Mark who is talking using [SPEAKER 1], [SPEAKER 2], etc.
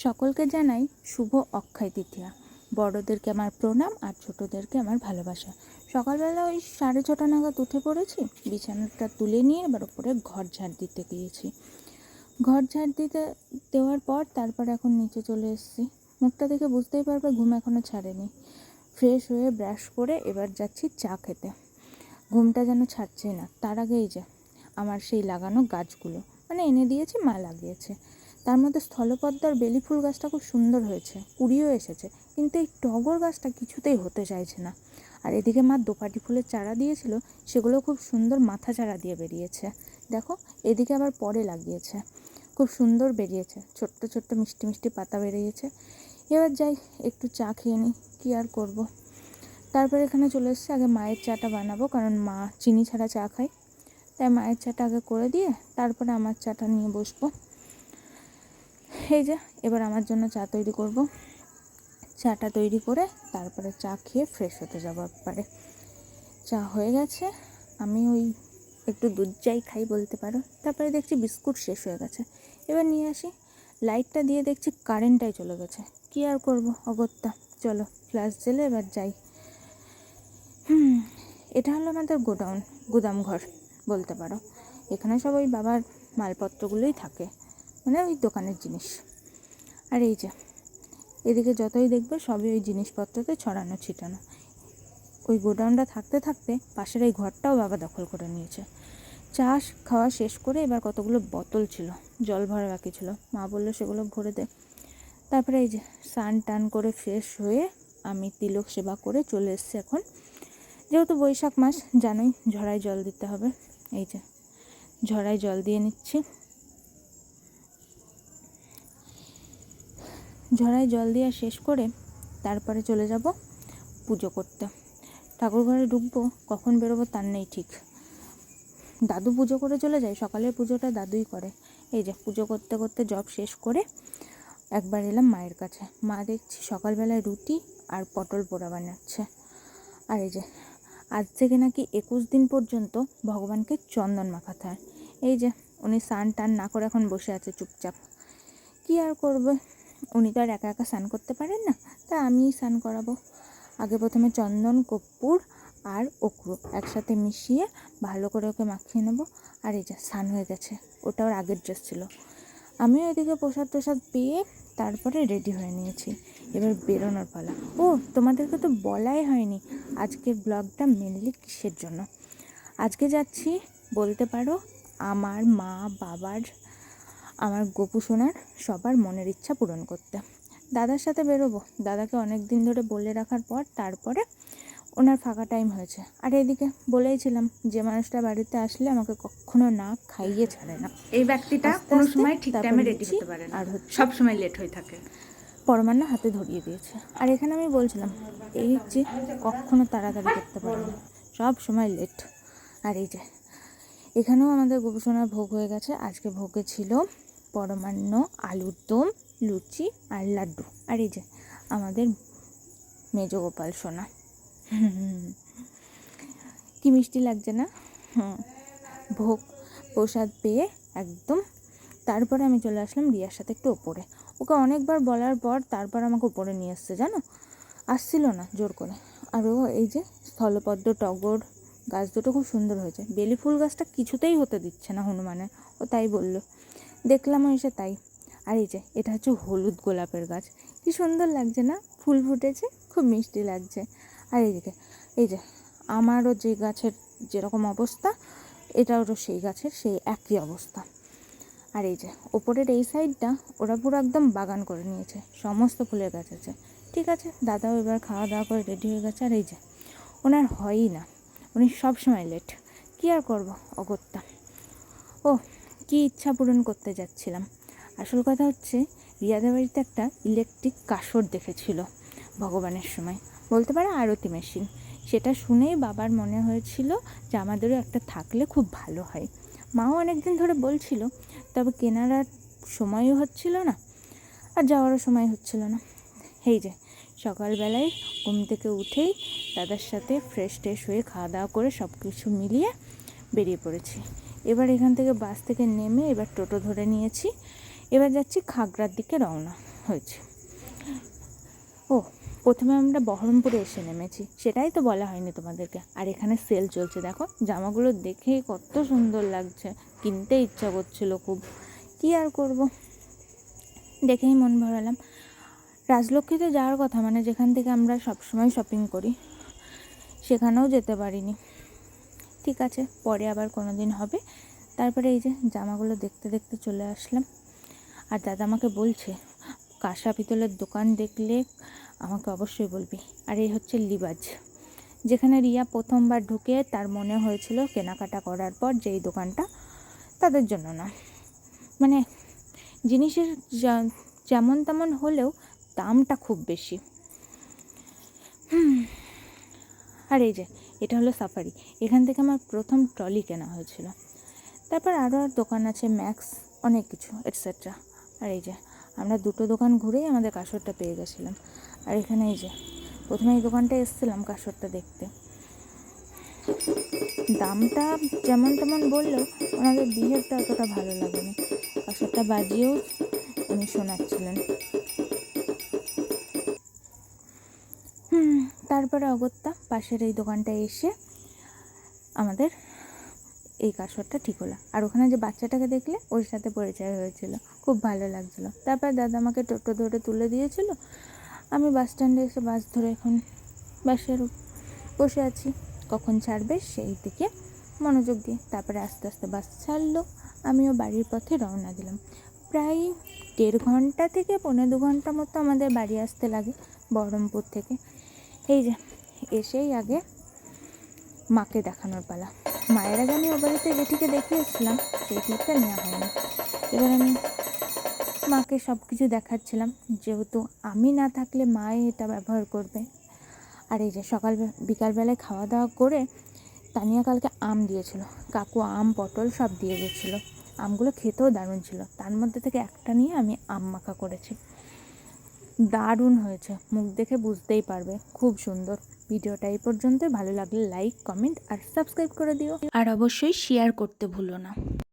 [SPEAKER 1] সকলকে জানাই শুভ অক্ষয় তৃতীয়া। বড়দেরকে আমার প্রণাম আর ছোটদেরকে আমার ভালোবাসা। সকালবেলা ওই 6:30 নাগাদ উঠে পড়েছি, বিছানাটা তুলে নিয়ে এবার ওপরে ঘর ঝাড় দিতে গিয়েছি। ঘর ঝাড় দেওয়ার পর তারপর এখন নিচে চলে এসেছি। মুখটা দেখে বুঝতেই পারবে ঘুম এখনও ছাড়েনি। ফ্রেশ হয়ে ব্রাশ করে এবার যাচ্ছি চা খেতে। ঘুমটা যেন ছাড়ছেই না। তার আগে এই যে আমার সেই লাগানো গাছগুলো, মানে এনে দিয়েছি, মা লাগিয়েছে। তার মধ্যে স্থলপদ্মার বেলি ফুল গাছটা খুব সুন্দর হয়েছে, কুড়িও এসেছে, কিন্তু এই টগর গাছটা কিছুতেই হতে চাইছে না। আর এদিকে মা দোপাটি ফুলের চারা দিয়েছিল, সেগুলো খুব সুন্দর মাথা চারা দিয়ে বেরিয়েছে। দেখো, এদিকে আবার পরে লাগিয়েছে, খুব সুন্দর বেরিয়েছে, ছোট্ট ছোট্ট মিষ্টি মিষ্টি পাতা বেরিয়েছে। এবার যাই একটু চা খেয়ে নিই, কী আর করব। তারপর এখানে চলে এসেছি, আগে মায়ের চাটা বানাবো, কারণ মা চিনি ছাড়া চা খায়। তাই মায়ের চাটা আগে করে দিয়ে তারপরে আমার চাটা নিয়ে বসবো। এই যে এবার আমার জন্য চা তৈরি করব। চাটা তৈরি করে তারপরে চা খেয়ে ফ্রেশ হতে যাবো একবারে। চা হয়ে গেছে, আমি ওই একটু দুধ চাই খাই বলতে পারো। তারপরে দেখছি বিস্কুট শেষ হয়ে গেছে, এবার নিয়ে আসি। লাইটটা দিয়ে দেখছি কারেন্টটাই চলে গেছে, কী আর করবো অগত্যা। চলো ফ্ল্যাশ জেলে এবার যাই। এটা হলো আমাদের গুদাম ঘর বলতে পারো। এখানে সব ওই বাবার মালপত্রগুলোই থাকে, মানে ওই দোকানের জিনিস। আর এই যে এদিকে যতই দেখবে সবই ওই জিনিসপত্রতে ছড়ানো ছিটানো। ওই গোডাউনটা থাকতে থাকতে পাশের এই ঘরটাও বাবা দখল করে নিয়েছে। চা খাওয়া শেষ করে এবার কতগুলো বোতল ছিল, জল ভরা বাকি ছিল, মা বললো সেগুলো ভরে দে। তারপরে এই যে স্নান টান করে ফ্রেশ হয়ে আমি তিলক সেবা করে চলে এসেছি। এখন যেহেতু বৈশাখ মাস জানোই, ঝরায় জল দিতে হবে। এই যে ঝরায় জল দিয়ে নিচ্ছি। ঝরায় জল দেওয়া শেষ করে তারপরে চলে যাব পুজো করতে। ঠাকুর ঘরে ঢুকবো, কখন বেরোবো তার নেই ঠিক। দাদু পুজো করে চলে যায়, সকালের পুজোটা দাদুই করে। এই যে পুজো করতে করতে জব শেষ করে একবার এলাম মায়ের কাছে। মা দেখছি সকালবেলায় রুটি আর পটল পোড়া বানাচ্ছে। আর এই যে আজ থেকে নাকি 21 দিন পর্যন্ত ভগবানকে চন্দন মাখাতে হয়। এই যে উনি স্নান টান না করে এখন বসে আছে চুপচাপ। কী আর করবে, উনি তো আর একা একা স্নান করতে পারেন না, তা আমিই স্নান করাবো। আগে প্রথমে চন্দন, কর্পূর আর অক্রু একসাথে মিশিয়ে ভালো করে ওকে মাখিয়ে নেবো। আর এই যে স্নান হয়ে গেছে, ওটা ওর আগের ড্রেস ছিল। আমিও এদিকে প্রসাদ পেয়ে তারপরে রেডি হয়ে নিয়েছি, এবার বেরোনোর পালা। ও তোমাদেরকে তো বলাই হয়নি আজকের ব্লগটা মেনলি কিসের জন্য। আজকে যাচ্ছি বলতে পারো আমার মা বাবার, আমার গোপু সোনার সবার মনের ইচ্ছা পূরণ করতে। দাদার সাথে বেরোবো, দাদাকে অনেক দিন ধরে বলে রাখার পর তারপরে ওনার ফাঁকা টাইম হয়েছে। আর এদিকে বলেইছিলাম যে মানুষটা বাড়িতে আসলে আমাকে কখনো না খাইয়ে ছাড়ে না,
[SPEAKER 2] এই ব্যক্তিটা কোনো সময় ঠিক টাইমে রেডি হতে পারে না, আর সব সময় লেট হয়ে থাকে।
[SPEAKER 1] পরমান্ন হাতে ধরিয়ে দিয়েছে। আর এখানে আমি বলছিলাম এই যে কখনো তাড়াতাড়ি করতে পারে না, সব সময় লেট। আর এই যে এখানেও আমাদের গোপসোনার ভোগ হয়ে গেছে। আজকে ভোগে ছিল পরমান্ন, আলুর দম, লুচি আর লাড্ডু। আর এই যে আমাদের মেজ গোপাল সোনা, কি মিষ্টি লাগছে না? ভোগ প্রসাদ পেয়ে একদম তারপরে আমি চলে আসলাম রিয়ার সাথে একটু ওপরে। ওকে অনেকবার বলার পর তারপর আমাকে ওপরে নিয়ে এসছে, জানো, আসছিল না জোর করে। আর ও এই যে স্থলপদ্ম টগর গাছ দুটো খুব সুন্দর হয়েছে, বেলি ফুল গাছটা কিছুতেই হতে দিচ্ছে না হনুমানে, ও তাই বলল, দেখলামও এসে তাই। আর এই যে এটা হচ্ছে হলুদ গোলাপের গাছ, কি সুন্দর লাগছে না, ফুল ফুটেছে, খুব মিষ্টি লাগছে। আর এইদিকে এই যে আমারও যে গাছের যেরকম অবস্থা, এটাও সেই গাছের সেই একই অবস্থা। আর এই যে ওপরের এই সাইডটা ওরা পুরো একদম বাগান করে নিয়েছে, সমস্ত ফুলের গাছ আছে। ঠিক আছে, দাদাও এবার খাওয়া দাওয়া করে রেডি হয়ে গেছে। আর এই যে ওনার হয়ই না, উনি সব সময় লেট, কী আর করবো অগত্যা। ও কি ইচ্ছা পূরণ করতে যাচ্ছিলাম, আসল কথা হচ্ছে রিয়াদের বাড়িতে একটা ইলেকট্রিক কাসর দেখেছিল ভগবানের সময়, বলতে পারে আরতি মেশিন। সেটা শুনেই বাবার মনে হয়েছিল যে আমাদেরও একটা থাকলে খুব ভালো হয়। মাও অনেকদিন ধরে বলছিল, তবে কেনার আর সময়ও হচ্ছিল না, আর যাওয়ারও সময় হচ্ছিল না। এই যে সকালবেলায় ঘুম থেকে উঠেই দাদার সাথে ফ্রেশ হয়ে খাওয়া দাওয়া করে সব কিছু মিলিয়ে বেরিয়ে পড়েছি। এবার এখান থেকে বাস থেকে নেমে এবার টোটো ধরে নিয়েছি, এবার যাচ্ছি খাগড়ার দিকে রওনা। হয়েছে। ও, প্রথমে আমরা বহরমপুরে এসে নেমেছি, সেটাই তো বলা হয়নি তোমাদেরকে। আর এখানে সেল চলছে, দেখো জামাগুলো দেখেই কত সুন্দর লাগছে, কিনতে ইচ্ছা করছিল খুব, কি আর করব, দেখেই মন ভরালাম। রাজলক্ষ্মীতে যাওয়ার কথা, মানে যেখান থেকে আমরা সবসময় শপিং করি, সেখানেও যেতে পারিনি। ঠিক আছে, পরে আবার কোনো দিন হবে। তারপরে এই যে জামাগুলো দেখতে দেখতে চলে আসলাম। আর দাদা আমাকে বলছে, কাঁসা পিতলের দোকান দেখলে আমাকে অবশ্যই বলবি। আর এই হচ্ছে লিবাজ, যেখানে রিয়া প্রথমবার ঢুকে তার মনে হয়েছিল কেনাকাটা করার পর যে এই দোকানটা তাদের জন্য না, মানে জিনিসের যেমন তেমন হলেও দামটা খুব বেশি। আর এই যে এটা হলো সাফারি, এখান থেকে আমার প্রথম ট্রলি কেনা হয়েছিল। তারপর আরও দোকান আছে, ম্যাক্স, অনেক কিছু এটসেট্রা। আর এই যে আমরা দুটো দোকান ঘুরেই আমাদের কাসরটা পেয়ে গেছিলাম। আর এখানে এই যে প্রথমে এই দোকানটা এসেছিলাম কাসরটা দেখতে, দামটা যেমন তেমন বললেও ওনাদের বিহেভটা অতটা ভালো লাগেনি। কাসরটা বাজিয়েও উনি শোনাচ্ছিলেন। তারপরে অগত্যা পাশের এই দোকানটায় এসে আমাদের এই কাসরটা ঠিক হলো। আর ওখানে যে বাচ্চাটাকে দেখলে, ওর সাথে পরিচয় হয়েছিল, খুব ভালো লাগছিলো। তারপর দাদা আমাকে টোটো ধরে তুলে দিয়েছিল। আমি বাস স্ট্যান্ডে এসে বাস ধরে এখন বাসের বসে আছি, কখন ছাড়বে সেই দিকে মনোযোগ দিয়ে। তারপরে আস্তে আস্তে বাস ছাড়লো, আমিও বাড়ির পথে রওনা দিলাম। প্রায় 1.5 ঘন্টা থেকে 1.25 ঘন্টা মতো আমাদের বাড়ি আসতে লাগে বহরমপুর থেকে। এই যে এসেই আগে মাকে দেখানোর পালা। মায়ের আগে আমি ও বাড়িতে জেঠিকে দেখিয়ে এসেছিলাম, সেই ক্লিপটা নেওয়া হয়নি। এবার আমি মাকে সব কিছু দেখাচ্ছিলাম, যেহেতু আমি না থাকলে মাই এটা ব্যবহার করবে। আর এই যে বিকালবেলায় খাওয়া দাওয়া করে তানিয়া কালকে আম দিয়েছিল, কাকু আম পটল সব দিয়ে গেছিলো। আমগুলো খেতেও দারুণ ছিল, তার মধ্যে থেকে একটা নিয়ে আমি আম মাখা করেছি, দারুণ হয়েছে, মুখ দেখে বুঝতেই পারবে, খুব সুন্দর। ভিডিওটা এই পর্যন্ত, ভালো লাগলে লাইক, কমেন্ট আর সাবস্ক্রাইব করে দিও, আর অবশ্যই শেয়ার করতে ভুলো না।